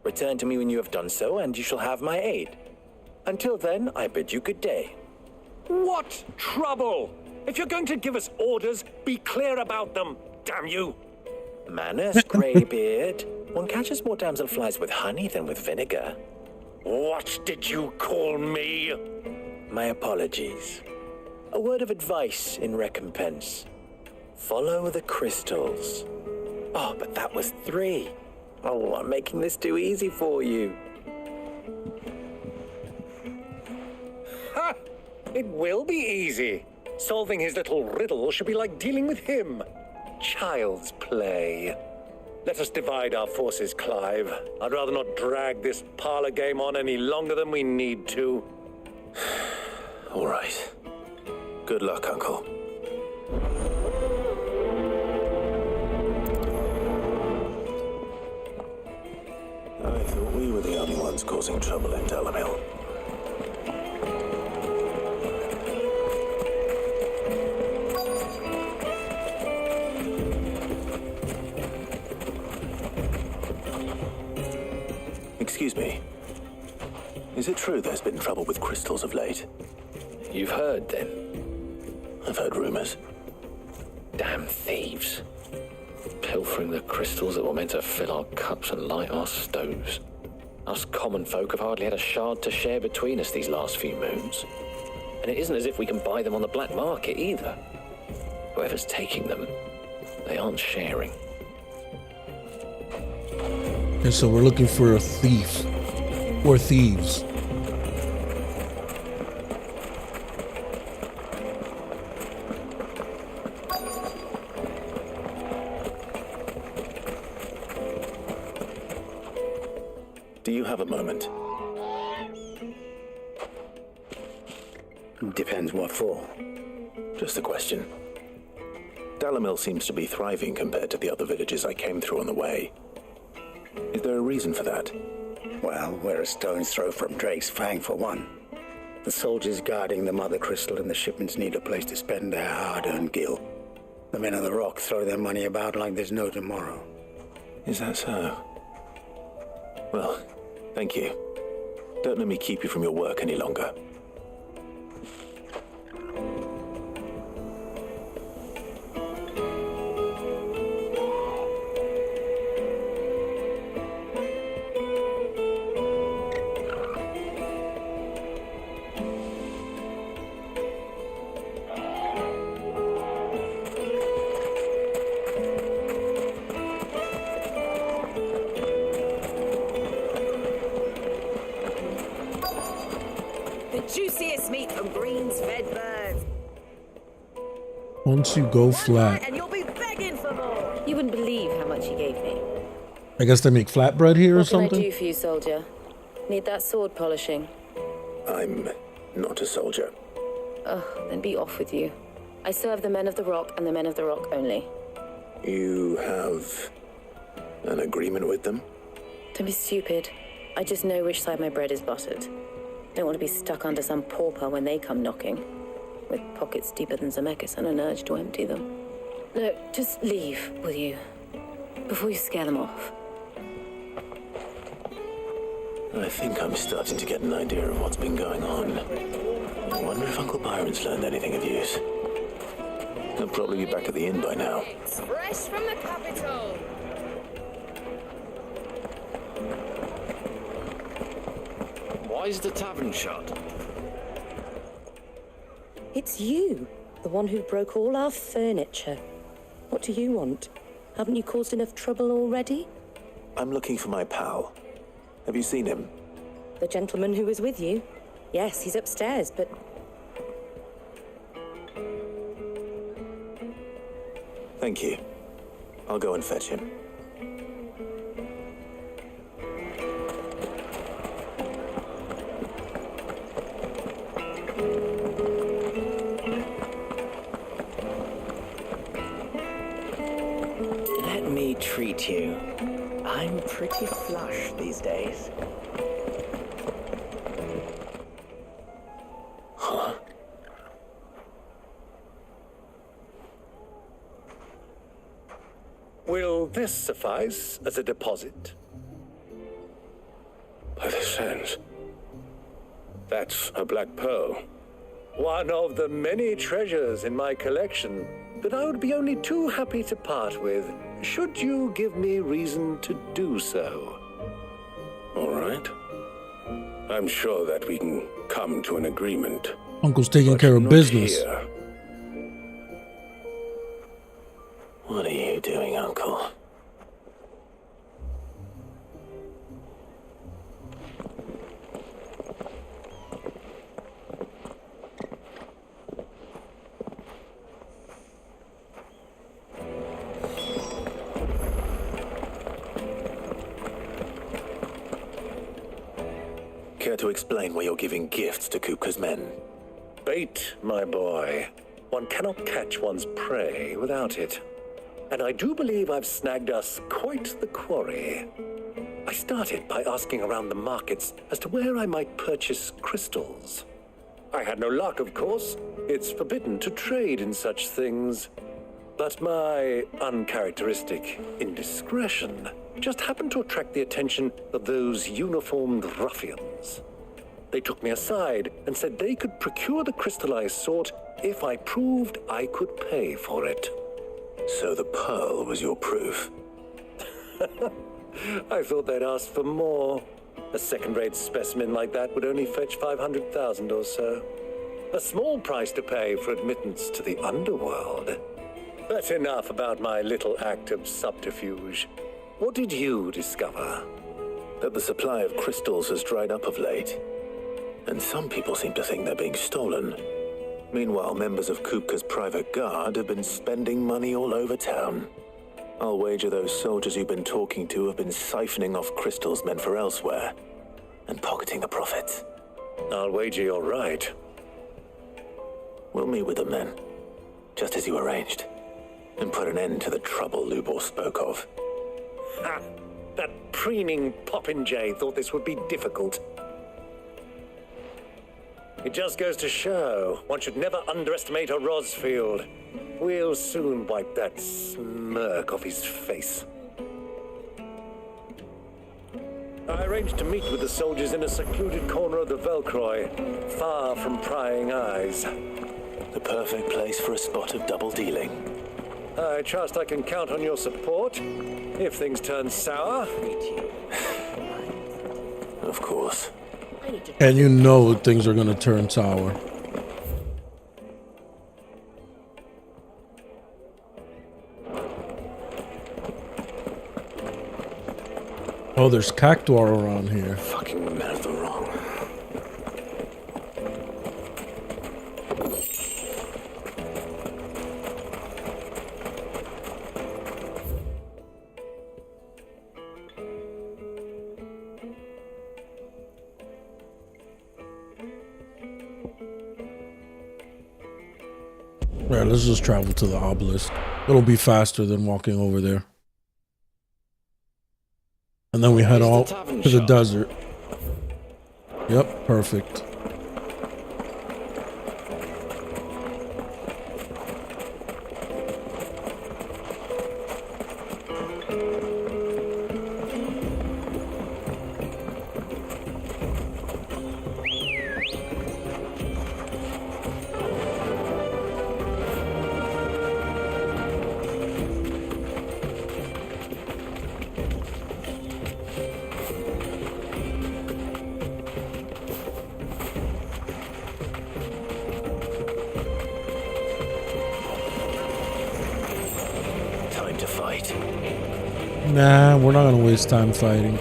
Return to me when you have done so, and you shall have my aid. Until then, I bid you good day. What trouble? If you're going to give us orders, be clear about them, damn you! Manners, Greybeard. One catches more damselflies with honey than with vinegar. What did you call me? My apologies. A word of advice in recompense. Follow the crystals. Oh, but that was 3. Oh, I'm making this too easy for you. Ha! It will be easy. Solving his little riddle should be like dealing with him. Child's play. Let us divide our forces, Clive. I'd rather not drag this parlor game on any longer than we need to. All right. Good luck, Uncle. I thought we were the only ones causing trouble in Dalamil. Excuse me. Is it true there's been trouble with crystals of late? You've heard, then? I've heard rumors. Damn thieves. Pilfering the crystals that were meant to fill our cups and light our stoves. Us common folk have hardly had a shard to share between us these last few moons. And it isn't as if we can buy them on the black market either. Whoever's taking them, they aren't sharing. And so we're looking for a thief. Or thieves. Do you have a moment? Depends what for. Just a question. Dalamil seems to be thriving compared to the other villages I came through on the way. Is there a reason for that? Well, we're a stone's throw from Drake's Fang, for one. The soldiers guarding the Mother Crystal and the shipments need a place to spend their hard-earned gil. The men of the Rock throw their money about like there's no tomorrow. Is that so? Well, thank you. Don't let me keep you from your work any longer. Once you go flat. And you'll be begging for more. You wouldn't believe how much he gave me. I guess they make flatbread here or What can I something? do for you, soldier? Need that sword polishing? I'm not a soldier. Oh, then be off with you. I serve the men of the Rock and the men of the Rock only. You have an agreement with them? Don't be stupid. I just know which side my bread is buttered. Don't want to be stuck under some pauper when they come knocking, with pockets deeper than Zemeckis and an urge to empty them. No, just leave, will you? Before you scare them off. I think I'm starting to get an idea of what's been going on. I wonder if Uncle Byron's learned anything of use. He'll probably be back at the inn by now. It's fresh from the capital. Why is the tavern shut? It's you, the one who broke all our furniture. What do you want? Haven't you caused enough trouble already? I'm looking for my pal. Have you seen him? The gentleman who was with you? Yes, he's upstairs, but... Thank you. I'll go and fetch him. Let me treat you. I'm pretty flush these days. Huh? Will this suffice as a deposit? By the sands. That's a black pearl. One of the many treasures in my collection that I would be only too happy to part with, should you give me reason to do so. All right. I'm sure that we can come to an agreement. Uncle's taking care of Not business. here. What are you doing, Uncle? Care to explain why you're giving gifts to Kupka's men? Bait, my boy. One cannot catch one's prey without it. And I do believe I've snagged us quite the quarry. I started by asking around the markets as to where I might purchase crystals. I had no luck, of course. It's forbidden to trade in such things. But my uncharacteristic indiscretion just happened to attract the attention of those uniformed ruffians. They took me aside and said they could procure the crystal I sought if I proved I could pay for it. So the pearl was your proof? I thought they'd ask for more. A second-rate specimen like that would only fetch 500,000 or so. A small price to pay for admittance to the underworld. But enough about my little act of subterfuge. What did you discover? That the supply of crystals has dried up of late. And some people seem to think they're being stolen. Meanwhile, members of Kupka's private guard have been spending money all over town. I'll wager those soldiers you've been talking to have been siphoning off crystals meant for elsewhere and pocketing the profits. I'll wager you're right. We'll meet with them then, just as you arranged, and put an end to the trouble Lubor spoke of. Ha! That preening popinjay thought this would be difficult. It just goes to show one should never underestimate a Rosfield. We'll soon wipe that smirk off his face. I arranged to meet with the soldiers in a secluded corner of the Velcroy, far from prying eyes. The perfect place for a spot of double dealing. I trust I can count on your support if things turn sour. Of course. And you know things are gonna turn sour. Oh, there's cactuar around here. Fucking men of the wrong. All right, let's just travel to the obelisk. It'll be faster than walking over there. And then we head out to the desert. Yep, perfect. Nah, we're not gonna waste time fighting.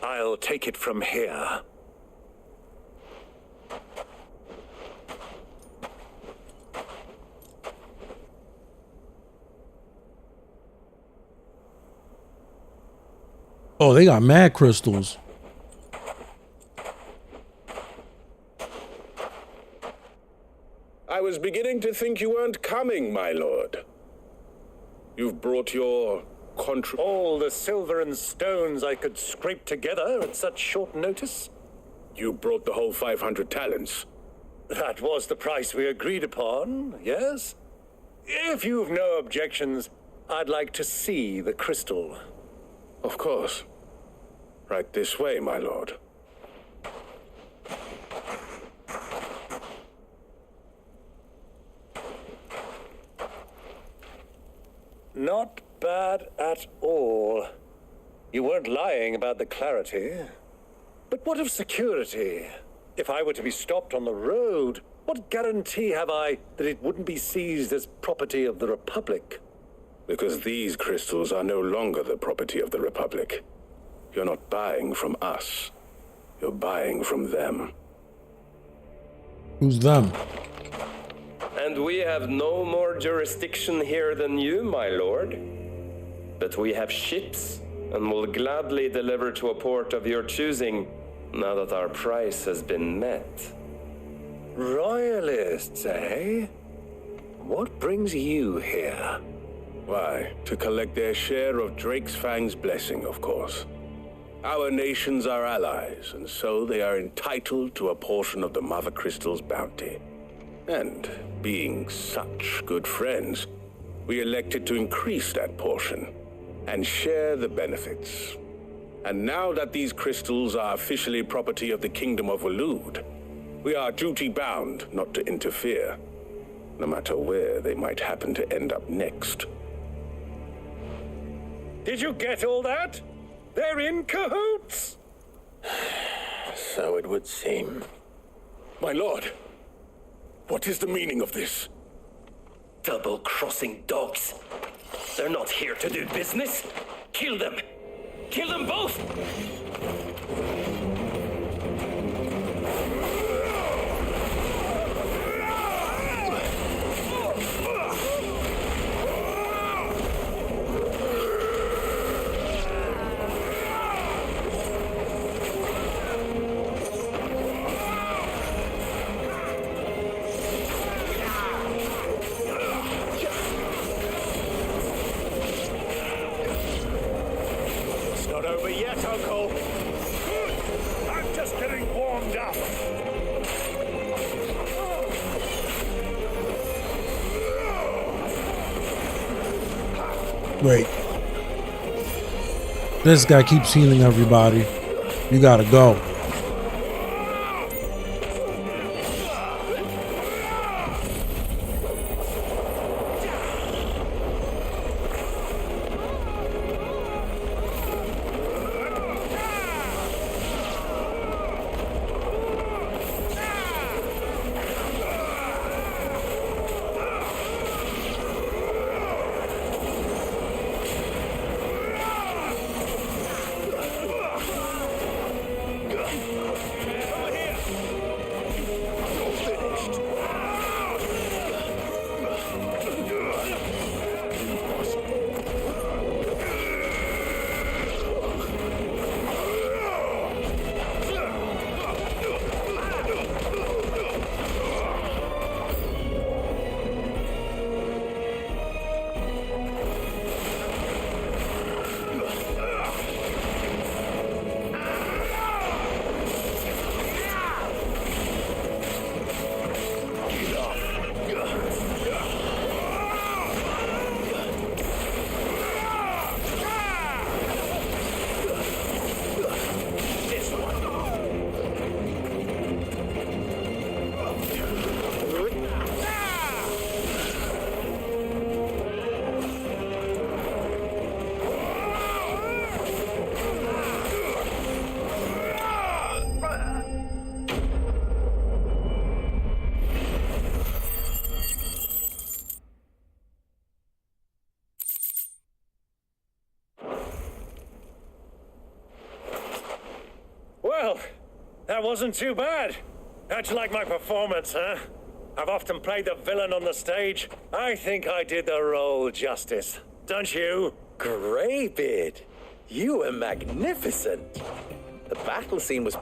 I'll take it from here. Oh, they got mad crystals. I was beginning to think you weren't coming, my lord. You've brought your all the silver and stones I could scrape together at such short notice? You brought the whole 500 talents. That was the price we agreed upon, yes? If you've no objections, I'd like to see the crystal. Of course. Right this way, my lord. Not bad at all. You weren't lying about the clarity. But what of security? If I were to be stopped on the road, what guarantee have I that it wouldn't be seized as property of the Republic? Because these crystals are no longer the property of the Republic. You're not buying from us. You're buying from them. Who's them? And we have no more jurisdiction here than you, my lord. But we have ships, and will gladly deliver to a port of your choosing, now that our price has been met. Royalists, eh? What brings you here? Why, to collect their share of Drake's Fang's blessing, of course. Our nations are allies, and so they are entitled to a portion of the Mother Crystal's bounty. And, being such good friends, we elected to increase that portion and share the benefits. And now that these crystals are officially property of the Kingdom of Waloed, we are duty-bound not to interfere, no matter where they might happen to end up next. Did you get all that? They're in cahoots! So it would seem. My lord, what is the meaning of this? Double-crossing dogs. They're not here to do business. Kill them. Kill them both! Wait. This guy keeps healing everybody. You gotta go. Well, that wasn't too bad. How'd you like my performance, huh? I've often played the villain on the stage. I think I did the role justice. Don't you? Greybeard, you were magnificent. The battle scene was